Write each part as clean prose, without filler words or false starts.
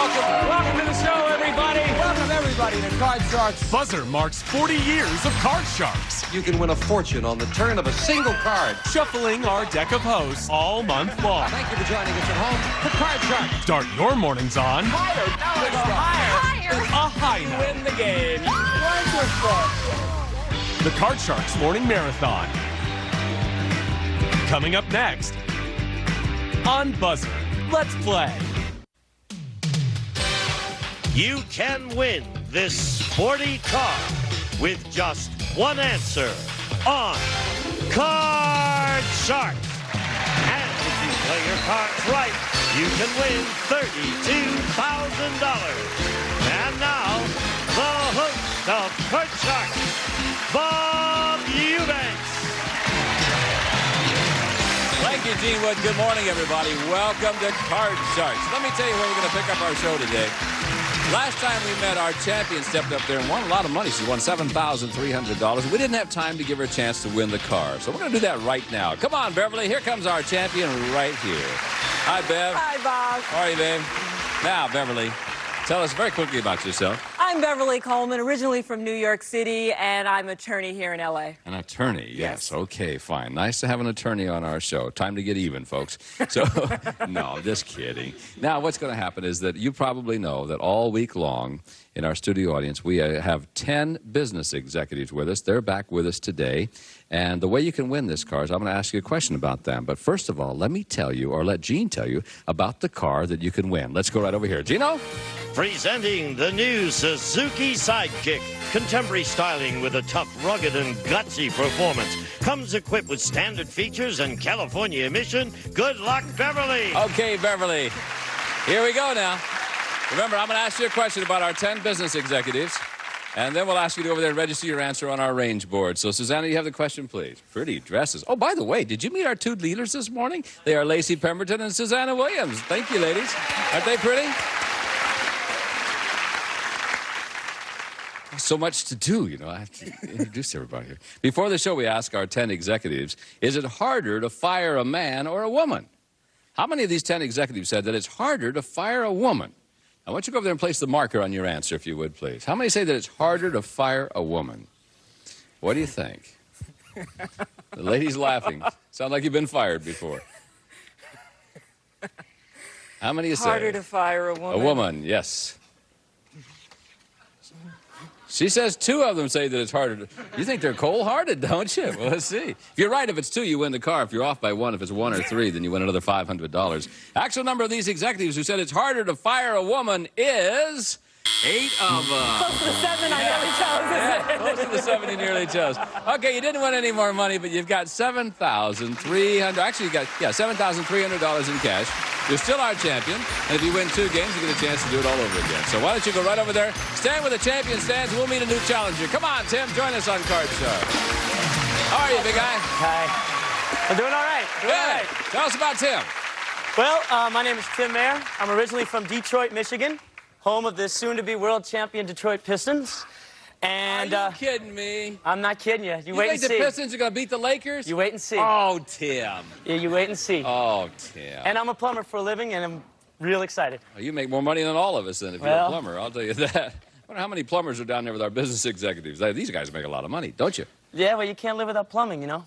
Welcome to the show, everybody. Welcome, everybody, to Card Sharks. BUZZR marks 40 years of Card Sharks. You can win a fortune on the turn of a single card. Shuffling our deck of hosts all month long. Thank you for joining us at home for Card Sharks. Start your mornings on Higher. Now let's go higher. a high note. Win the game. Wonderful. The Card Sharks Morning Marathon. Coming up next on BUZZR. Let's play. You can win this sporty car with just one answer on Card Sharks. And if you play your cards right, you can win $32,000. And now, the host of Card Sharks, Bob Eubanks. Thank you, Gene Wood. Good morning, everybody. Welcome to Card Sharks. Let me tell you where we're going to pick up our show today. Last time we met, our champion stepped up there and won a lot of money. She won $7,300. We didn't have time to give her a chance to win the car, so we're going to do that right now. Come on, Beverly. Here comes our champion right here. Hi, Bev. Hi, Bob. How are you, babe? Now, Beverly, tell us very quickly about yourself. I'm Beverly Coleman, originally from New York City, and I'm an attorney here in L.A. An attorney, yes. Yes. Okay, fine. Nice to have an attorney on our show. Time to get even, folks. So, no, just kidding. Now, what's going to happen is that you probably know that all week long in our studio audience, we have 10 business executives with us. They're back with us today. And the way you can win this car is I'm going to ask you a question about them. But first of all, let me tell you, or let Gene tell you, about the car that you can win. Let's go right over here. Gino? Presenting the new Suzuki Sidekick. Contemporary styling with a tough, rugged, and gutsy performance. Comes equipped with standard features and California emission. Good luck, Beverly. Okay, Beverly. Here we go now. Remember, I'm going to ask you a question about our 10 business executives. And then we'll ask you to go over there and register your answer on our range board. So, Susanna, you have the question, please. Pretty dresses. Oh, by the way, did you meet our two leaders this morning? They are Lacey Pemberton and Susanna Williams. Thank you, ladies. Aren't they pretty? So much to do, you know. I have to introduce everybody here. Before the show, we ask our 10 executives, is it harder to fire a man or a woman? How many of these 10 executives said that it's harder to fire a woman? I want you to go over there and place the marker on your answer, if you would, please. How many say that it's harder to fire a woman? What do you think? The lady's laughing. Sound like you've been fired before. How many you say? Harder to fire a woman. A woman, yes. She says 2 of them say that it's harder to... You think they're cold-hearted, don't you? Well, let's see. If you're right, if it's 2, you win the car. If you're off by 1, if it's 1 or 3, then you win another $500. Actual number of these executives who said it's harder to fire a woman is... 8 of them. Close to the 7 I nearly chose. Yeah, close to the 7 you nearly chose. Okay, you didn't win any more money, but you've got $7,300. Actually, you got, $7,300 in cash. You're still our champion, and if you win 2 games, you get a chance to do it all over again. So why don't you go right over there, stand where the champion stands, and we'll meet a new challenger. Come on, Tim, join us on Card Shark. How are you, big guy? Hi. I'm doing all right. Doing all right. Tell us about Tim. Well, my name is Tim Mayer. I'm originally from Detroit, Michigan, home of the soon-to-be world champion Detroit Pistons. And, are you kidding me? I'm not kidding you. You wait and think see. the Pistons are going to beat the Lakers? You wait and see. Oh, Tim. Yeah, you wait and see. Oh, Tim. And I'm a plumber for a living, and I'm real excited. Well, you make more money than all of us then if you're a plumber, I'll tell you that. I wonder how many plumbers are down there with our business executives. These guys make a lot of money, don't you? Yeah, well, you can't live without plumbing, you know.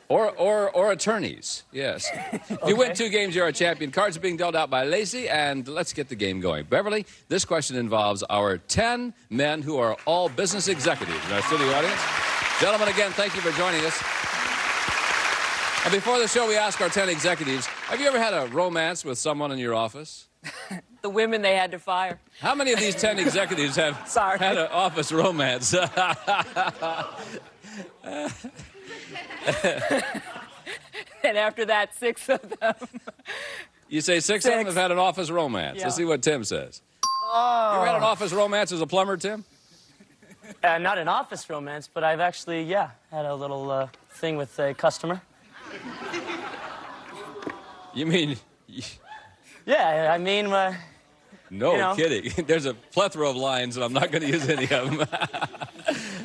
Or attorneys, yes. If you win 2 games, you're our champion. Cards are being dealt out by Lacey, and let's get the game going. Beverly, this question involves our 10 men who are all business executives in our studio audience. Gentlemen, again, thank you for joining us. And before the show, we ask our 10 executives, have you ever had a romance with someone in your office? The women they had to fire. How many of these 10 executives have had an office romance? And after that, 6 of them. You say 6 of them have had an office romance. Yeah. Let's see what Tim says. Oh. You ever had an office romance as a plumber, Tim? Not an office romance, but I've actually, had a little thing with a customer. You mean... Yeah, I mean... No kidding. There's a plethora of lines, and I'm not going to use any of them.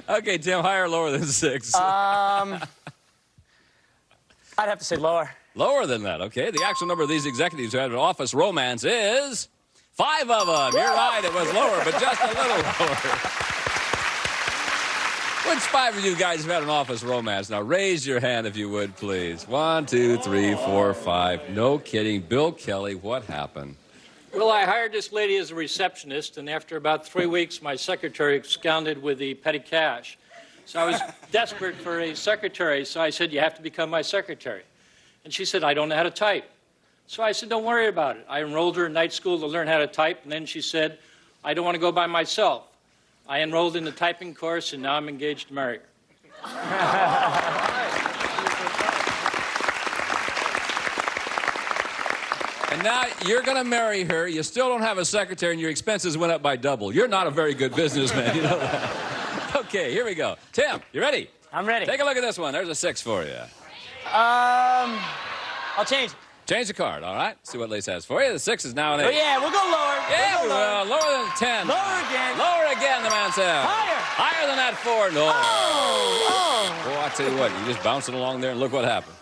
Okay, Tim, higher or lower than 6? I'd have to say lower. Lower than that, okay. The actual number of these executives who had an office romance is 5 of them. You're right. It was lower, but just a little lower. Which 5 of you guys have had an office romance? Now, raise your hand if you would, please. 1, 2, 3, 4, 5. No kidding. Bill Kelly, what happened? Well, I hired this lady as a receptionist, and after about 3 weeks, my secretary absconded with the petty cash. So I was desperate for a secretary, so I said, you have to become my secretary. And she said, I don't know how to type. So I said, don't worry about it. I enrolled her in night school to learn how to type, and then she said, I don't want to go by myself. I enrolled in the typing course, and now I'm engaged to marry her. And now you're going to marry her. You still don't have a secretary, and your expenses went up by double. You're not a very good businessman, you know that. Okay, here we go. Tim, you ready? I'm ready. Take a look at this one. There's a 6 for you. I'll change. Change the card, all right? See what Lace has for you. The 6 is now an 8. Oh, yeah, we'll go lower. Yeah, we will. Lower than 10. Lower again. Lower again, the man says. Higher. Higher than that 4. No. Oh. Well, I tell you what, you just bounce it along there and look what happened.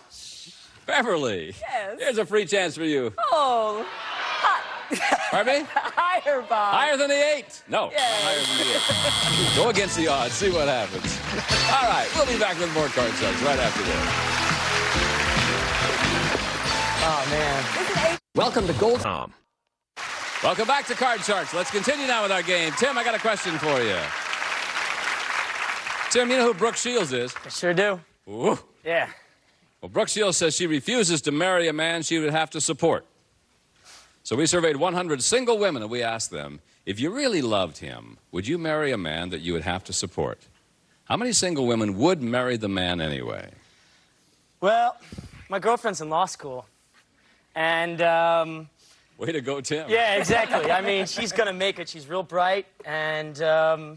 Beverly. Yes. Here's a free chance for you. Oh. Pardon me? Higher, Bob. Higher than the 8. No, Yes. not higher than the 8. Go against the odds. See what happens. All right, we'll be back with more Card Sharks right after this. Oh, man. Welcome to Gold. Welcome back to Card Sharks. Let's continue now with our game. Tim, I got a question for you. Tim, you know who Brooke Shields is? I sure do. Ooh. Yeah. Well, Brooke Shields says she refuses to marry a man she would have to support. So we surveyed 100 single women, and we asked them, if you really loved him, would you marry a man that you would have to support? How many single women would marry the man anyway? Well, my girlfriend's in law school. And, Way to go, Tim. yeah, exactly. I mean, she's going to make it. She's real bright. And, I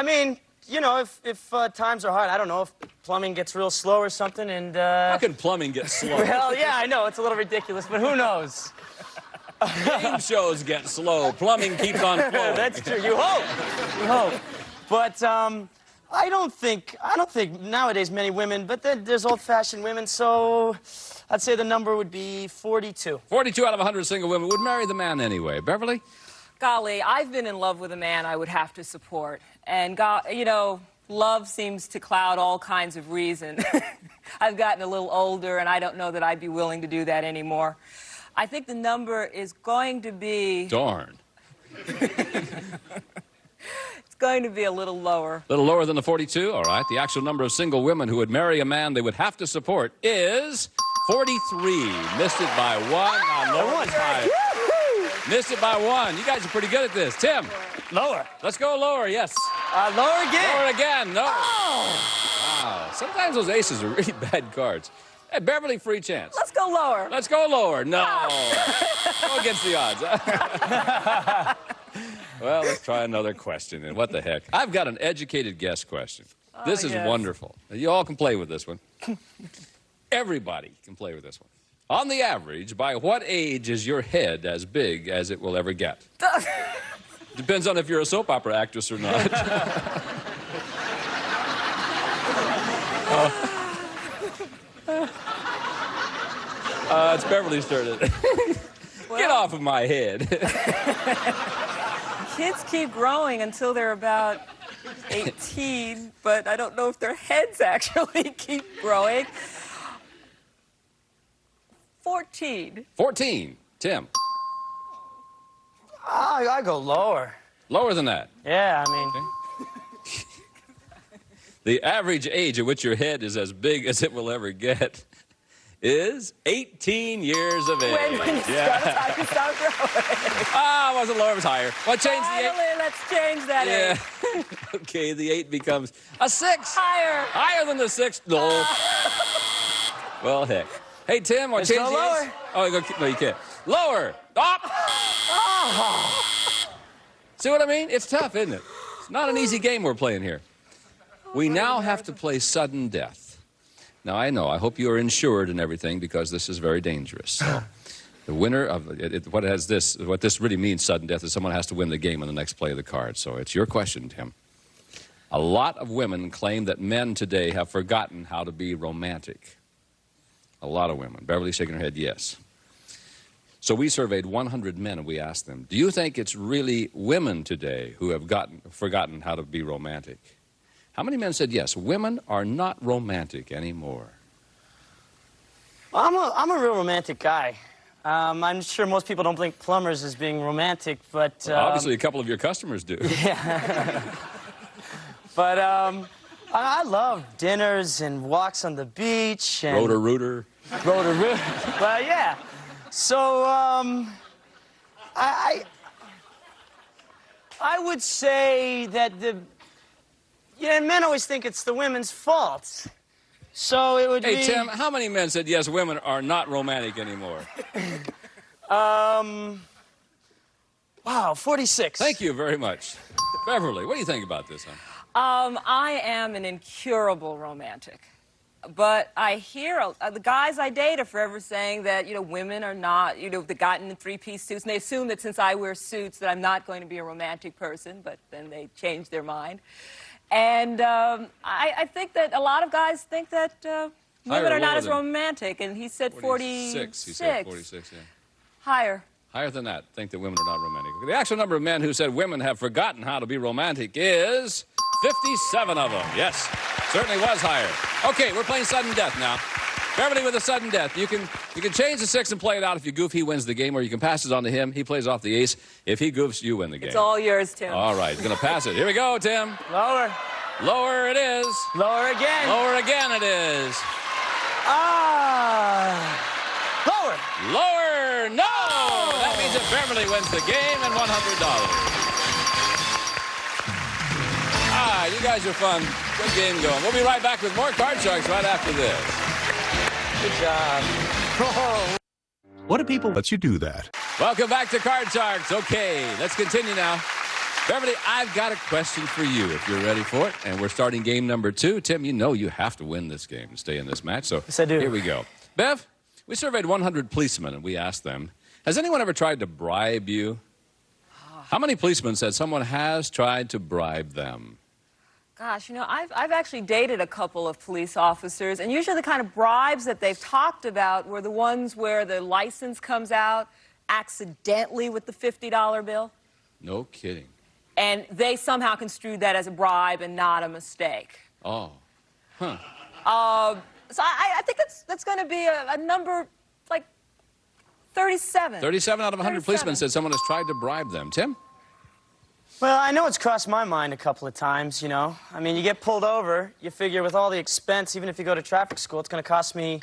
mean, you know, if times are hard, I don't know, if plumbing gets real slow or something, and... How can plumbing get slow? Well, yeah, I know, it's a little ridiculous, but who knows? Game shows get slow. Plumbing keeps on flowing. That's true. You hope. You hope. But, I don't think nowadays many women, but then there's old-fashioned women, so I'd say the number would be 42. 42 out of 100 single women would marry the man anyway. Beverly? Golly, I've been in love with a man I would have to support. And, you know, love seems to cloud all kinds of reason. I've gotten a little older, and I don't know that I'd be willing to do that anymore. I think the number is going to be... Darn. It's going to be a little lower. A little lower than the 42? All right. The actual number of single women who would marry a man they would have to support is 43. Missed it by 1. Lower is higher. Missed it by 1. You guys are pretty good at this. Tim. Lower. Let's go lower, yes. Lower again. Lower again, no. Oh. Wow. Sometimes those aces are really bad cards. Hey, Beverly, free chance. Let's go lower. Let's go lower. No. Go against the odds. Well, let's try another question. And what the heck? I've got an educated guess question. This is yes. wonderful. You all can play with this one. Everybody can play with this one. On the average, by what age is your head as big as it will ever get? Depends on if you're a soap opera actress or not. It's Beverly's turn. Get off of my head. Kids keep growing until they're about 18, but I don't know if their heads actually keep growing. 14. 14. Tim. I go lower. Lower than that. Yeah, I mean... Okay. The average age at which your head is as big as it will ever get is 18 years of age. When you stop growing. It wasn't lower, it was higher. Well, change the 8. Finally, let's change that age. Okay, the 8 becomes a 6. Higher. Higher than the 6. No. Well, heck. Hey, Tim, want to change go the lower. ace? Oh, no, you can't. Lower. Up. Oh. See what I mean? It's tough, isn't it? It's not an easy game we're playing here. We now have to play sudden death. Now, I know, I hope you are insured and everything because this is very dangerous. So, the winner of what this really means, sudden death, is someone has to win the game on the next play of the card. So it's your question, Tim. A lot of women claim that men today have forgotten how to be romantic. A lot of women. Beverly's shaking her head, yes. So we surveyed 100 men, and we asked them, do you think it's really women today who have forgotten how to be romantic? How many men said yes, women are not romantic anymore? Well, I'm a real romantic guy. I'm sure most people don't think plumbers as being romantic, but... Well, obviously, a couple of your customers do. Yeah. But I love dinners and walks on the beach. And Rotor-rooter. Rotor-rooter. Well, yeah. So, I would say that men always think it's the women's fault. So it would be... Hey, Tim, how many men said, yes, women are not romantic anymore? Wow, 46. Thank you very much. Beverly, what do you think about this, huh? I am an incurable romantic. But I hear the guys I date are forever saying that, women are not, they got in the three-piece suits, and they assume that since I wear suits that I'm not going to be a romantic person, but then they change their mind. And I think that a lot of guys think that women are not as romantic, and he said 46. He said 46, yeah. Higher. Higher than that, think that women are not romantic. The actual number of men who said women have forgotten how to be romantic is 57 of them. Yes, certainly was higher. Okay, we're playing sudden death now. Beverly with a sudden death. You can change the 6 and play it out. If you goof, he wins the game, or you can pass it on to him. He plays off the ace. If he goofs, you win the game. It's all yours, Tim. All right, he's going to pass it. Here we go, Tim. Lower. Lower it is. Lower again. Lower again it is. Lower. Lower. No! That means that Beverly wins the game and $100. You guys are fun. Good game going. We'll be right back with more Card Sharks right after this. Good job. What do people let you do that? Welcome back to Card Sharks. Okay, let's continue now. Beverly, I've got a question for you if you're ready for it. And we're starting game number 2. Tim, you have to win this game to stay in this match. So yes, I do. Here we go. Bev, we surveyed 100 policemen, and we asked them, has anyone ever tried to bribe you? How many policemen said someone has tried to bribe them? Gosh, I've actually dated a couple of police officers, and usually the kind of bribes that they've talked about were the ones where the license comes out accidentally with the $50 bill. No kidding. And they somehow construed that as a bribe and not a mistake. Oh. Huh. So I think that's going to be a number like 37. 37 out of 100 policemen said someone has tried to bribe them. Tim? Well, I know it's crossed my mind a couple of times, I mean, you get pulled over, you figure with all the expense, even if you go to traffic school, it's going to cost me,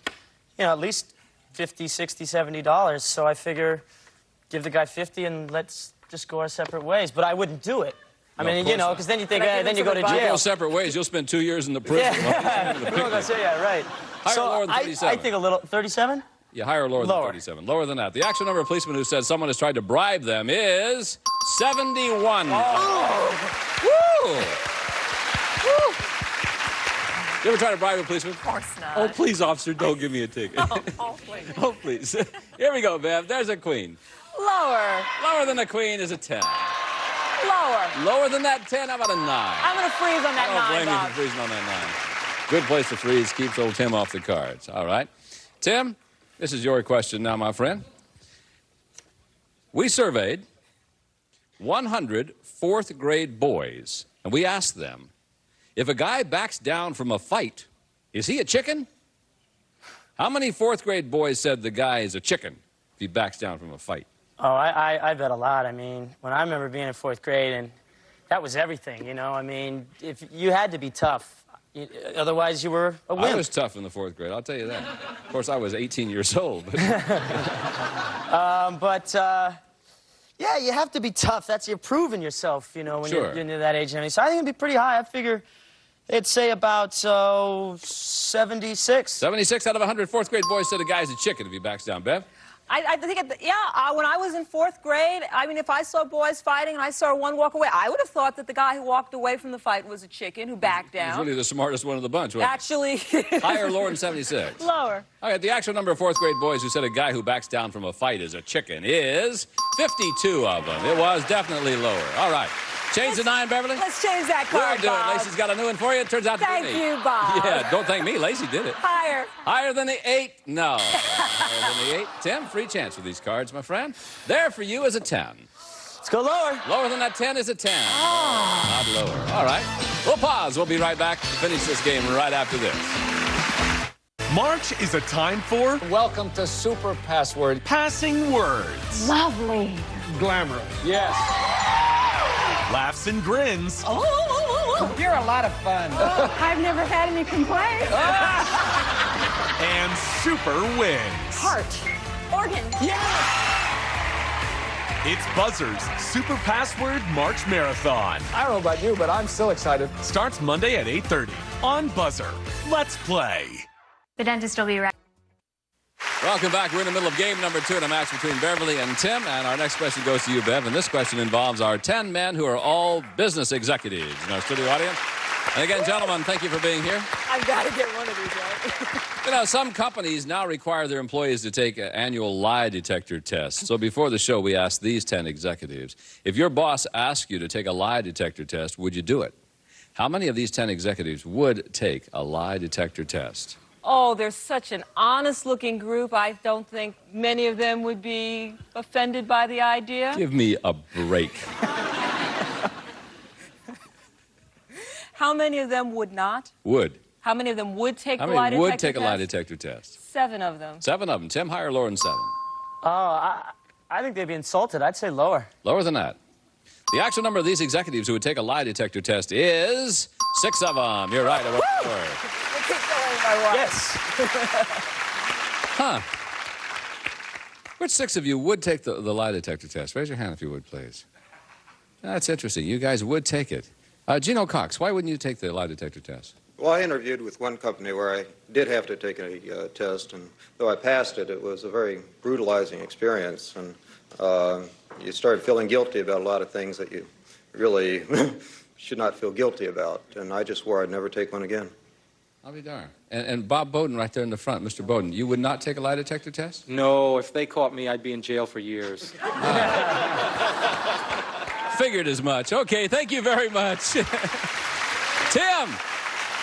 at least $50, $60, $70. So I figure give the guy 50 and let's just go our separate ways. But I wouldn't do it. I mean, because then you think, then you go to jail. If you go separate ways, you'll spend 2 years in the prison. Yeah, right. Higher or lower than 37? I think a little, 37? Yeah, higher or lower than 37. Lower than that. The actual number of policemen who said someone has tried to bribe them is 71. Oh. Woo! Woo! You ever try to bribe a policeman? Of course not. Oh, please, officer, don't give me a ticket. Oh, please. Oh, please. Here we go, Bev. There's a queen. Lower. Lower than a queen is a 10. Lower. Lower than that 10, how about a 9? I'm going to freeze on that 9, I don't blame you for freezing on that 9. Good place to freeze. Keeps old Tim off the cards. All right. Tim, this is your question now, my friend. We surveyed 100 fourth-grade boys, and we asked them, if a guy backs down from a fight, is he a chicken? How many fourth-grade boys said the guy is a chicken if he backs down from a fight? Oh, I bet a lot. I mean, when I remember being in 4th grade, and that was everything, I mean, if you had to be tough. Otherwise, you were a wimp. I was tough in the 4th grade, I'll tell you that. Of course, I was 18 years old. But... yeah, you have to be tough. You're proving yourself, when Sure. you're near that age. So I think it'd be pretty high. I figure it'd say about 76. 76 out of 100 4th-grade boys said a guy's a chicken if he backs down. Bev? I think, when I was in 4th grade, I mean, if I saw boys fighting and I saw one walk away, I would have thought that the guy who walked away from the fight was a chicken who backed down. He's really the smartest one of the bunch, wasn't he? Actually. Higher or lower than 76? Lower. All right, the actual number of 4th-grade boys who said a guy who backs down from a fight is a chicken is 52 of them. It was definitely lower. All right. Change the 9, Beverly? Let's change that card, We'll do Bob. it. Lacey's got a new one for you. It turns out to be Thank you, Bob. Yeah, don't thank me. Lacey did it. Higher. Higher than the 8? No. Lower than the 8. Tim, free chance with these cards, my friend. There for you is a 10. Let's go lower. Lower than that 10 is a 10. Not lower. All right. We'll pause. We'll be right back to finish this game right after this. March is a time for Welcome to Super Password. passing words, Lovely. Glamorous. Yes. laughs and grins, You're a lot of fun. I've never had any complaints. and super wins. Heart. Organ. It's BUZZR's Super Password March Marathon. I don't know about you, but I'm still excited. Starts Monday at 8:30 on BUZZR. Let's play. The dentist will be right. Welcome back. We're in the middle of game number 2 in a match between Beverly and Tim. And our next question goes to you, Bev. And this question involves our 10 men who are all business executives in our studio audience. And again, gentlemen, thank you for being here. I've got to get one of these right. You know, some companies now require their employees to take annual lie detector tests. So before the show, we asked these 10 executives, if your boss asked you to take a lie detector test, would you do it? How many of these 10 executives would take a lie detector test? Oh, they're such an honest-looking group. I don't think many of them would be offended by the idea. Give me a break. How many of them would not? Would. How many of them would take How the lie many detector would take a test? lie detector test? 7 of them. 7 of them. Tim, higher or lower than 7? Oh, I think they'd be insulted. I'd say lower. Lower than that. The actual number of these executives who would take a lie detector test is 6 of them. You're right. Lower. We'll keep going by one. Yes. Huh. Which 6 of you would take the lie detector test? Raise your hand if you would, please. That's interesting. You guys would take it. Gino Cox, why wouldn't you take the lie detector test? Well, I interviewed with one company where I did have to take a test, and though I passed it, it was a very brutalizing experience, and you started feeling guilty about a lot of things that you really should not feel guilty about, and I just swore I'd never take one again. I'll be darned. And Bob Bowden right there in the front, Mr. Bowden, you would not take a lie detector test? No, if they caught me, I'd be in jail for years. Figured as much. Okay, thank you very much. Tim!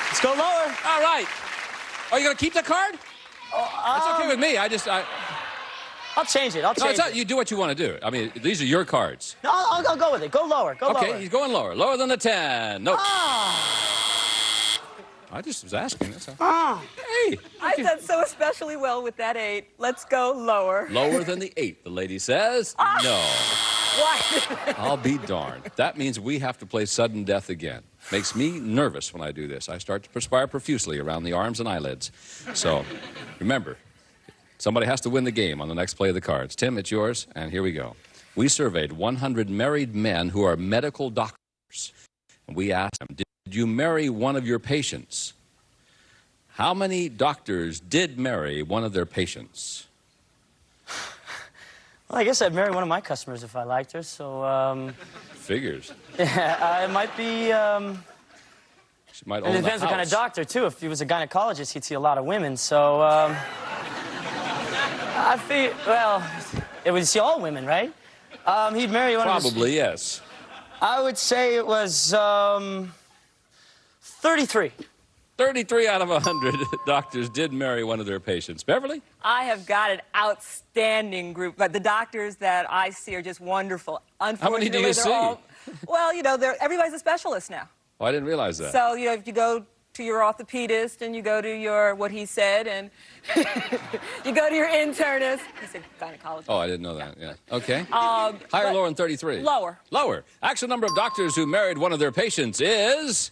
Let's go lower. All right. Are you going to keep the card? That's okay with me. I'll change it. No, it's not. You do what you want to do. I mean, these are your cards. No, I'll go with it. Go lower. Go lower. Okay, he's going lower. Lower than the 10. Nope. I just was asking. That's all. Hey. I've done so especially well with that 8. Let's go lower. Lower than the 8, the lady says. No. Why? I'll be darned. That means we have to play sudden death again. Makes me nervous when I do this. I start to perspire profusely around the arms and eyelids. So, remember, somebody has to win the game on the next play of the cards. Tim, it's yours, and here we go. We surveyed 100 married men who are medical doctors. And we asked them, did you marry one of your patients? How many doctors did marry one of their patients? Well, I guess I'd marry one of my customers if I liked her, so, Figures. Yeah, it might be, She might it own the depends what kind of house. doctor, too. If he was a gynecologist, he'd see a lot of women, so, I feel, well, it would see all women, right? He'd marry one of his... Probably, yes. I would say it was, 33. 33 out of 100 doctors did marry one of their patients. Beverly? I have got an outstanding group, but the doctors that I see are just wonderful. Unfortunately, do you they're see? all... Well, you know, everybody's a specialist now. Oh, I didn't realize that. So, you know, if you go to your orthopedist and you go to your, what he said, and you go to your internist. He said gynecologist. Oh, I didn't know that, yeah. Okay. Um, Higher or but- lower than 33? Lower. Lower. Actual number of doctors who married one of their patients is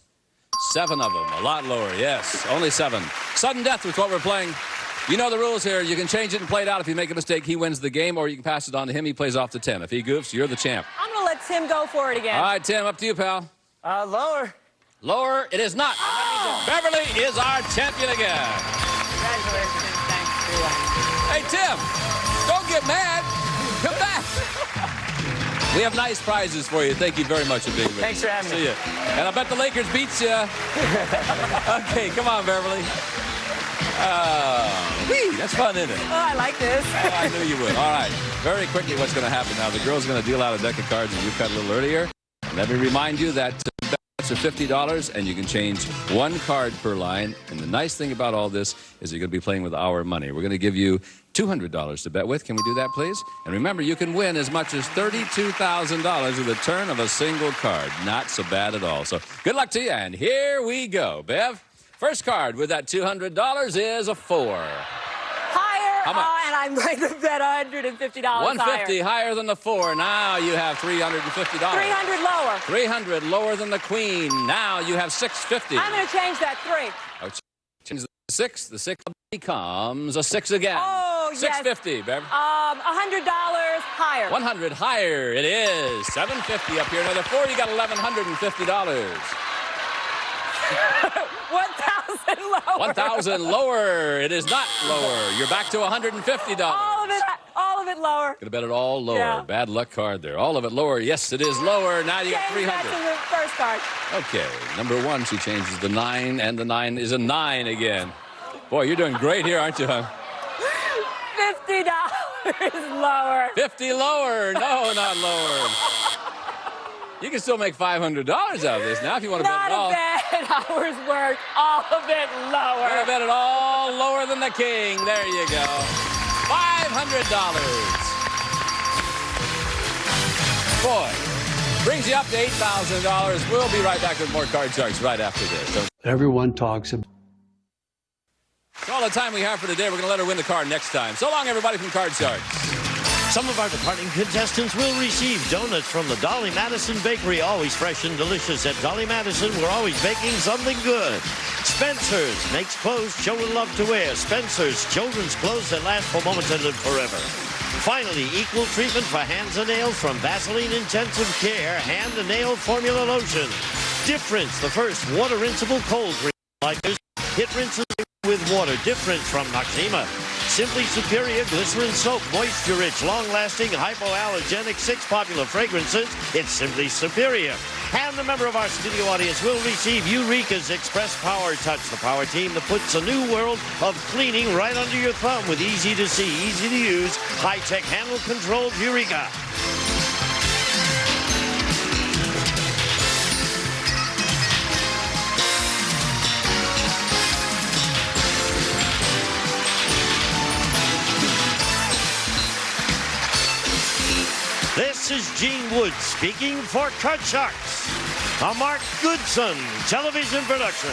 7 of them. A lot lower, yes. Only 7. Sudden death is what we're playing. You know the rules here. You can change it and play it out. If you make a mistake, he wins the game, or you can pass it on to him. He plays off the 10. If he goofs, you're the champ. I'm going to let Tim go for it again. All right, Tim, up to you, pal. Lower. Lower, it is not. Oh! Beverly is our champion again. Congratulations, Tim. Thanks. Hey, Tim, don't get mad. Come back. We have nice prizes for you. Thank you very much for being with us. Thanks for having me. See you. And I bet the Lakers beats you. Okay, come on, Beverly. Whee, that's fun, isn't it? Oh, I like this. Oh, I knew you would. All right. Very quickly, what's going to happen now? The girl's going to deal out a deck of cards that you cut a little earlier. And let me remind you that bets are $50, and you can change 1 card per line. And the nice thing about all this is you're going to be playing with our money. We're going to give you $200 to bet with. Can we do that, please? And remember, you can win as much as $32,000 with the turn of a single card. Not so bad at all. So good luck to you, and here we go. Bev, first card with that $200 is a 4. Higher, How much? and I'm going to bet $150 $150 higher than the 4. Now you have $350. $300 lower. 300 lower than the queen. Now you have $650. I'm going to change that 3. Oh, change the 6. The 6 becomes a 6 again. Oh, yes. $650, Bev. $100 higher. 100 higher. It is $750 up here. Another 4. You got $1,150. 1,000 lower. 1,000 lower. It is not lower. You're back to $150. All of it lower. Gonna bet it all lower. Yeah. Bad luck card there. All of it lower. Yes, it is lower. Now you got $300. That's the first card. Okay, number 1, she changes the 9, and the 9 is a 9 again. Boy, you're doing great here, aren't you, huh? $50 lower. 50 lower. No, not lower. You can still make $500 out of this now if you want to bet it all. Not a bad hour's work. All of it lower. You're going to bet it all lower than the king. There you go. $500. Boy, brings you up to $8,000. We'll be right back with more Card Sharks right after this. So Everyone talks about. that's all the time we have for today. We're going to let her win the card next time. So long, everybody, from Card Sharks. Some of our departing contestants will receive donuts from the Dolly Madison Bakery, always fresh and delicious. At Dolly Madison, we're always baking something good. Spencer's makes clothes children love to wear. Spencer's, children's clothes that last for moments and live forever. Finally, equal treatment for hands and nails from Vaseline Intensive Care Hand and Nail Formula Lotion. Difference, the first water rinsable cold cream like this. Hit rinses with water. Difference from Noxzema. Simply Superior Glycerin Soap, moisture-rich, long-lasting, hypoallergenic, 6 popular fragrances. It's Simply Superior. And a member of our studio audience will receive Eureka's Express Power Touch, the power team that puts a new world of cleaning right under your thumb with easy-to-see, easy-to-use, high-tech handle-controlled Eureka. This is Gene Wood speaking for Card Sharks, a Mark Goodson television production.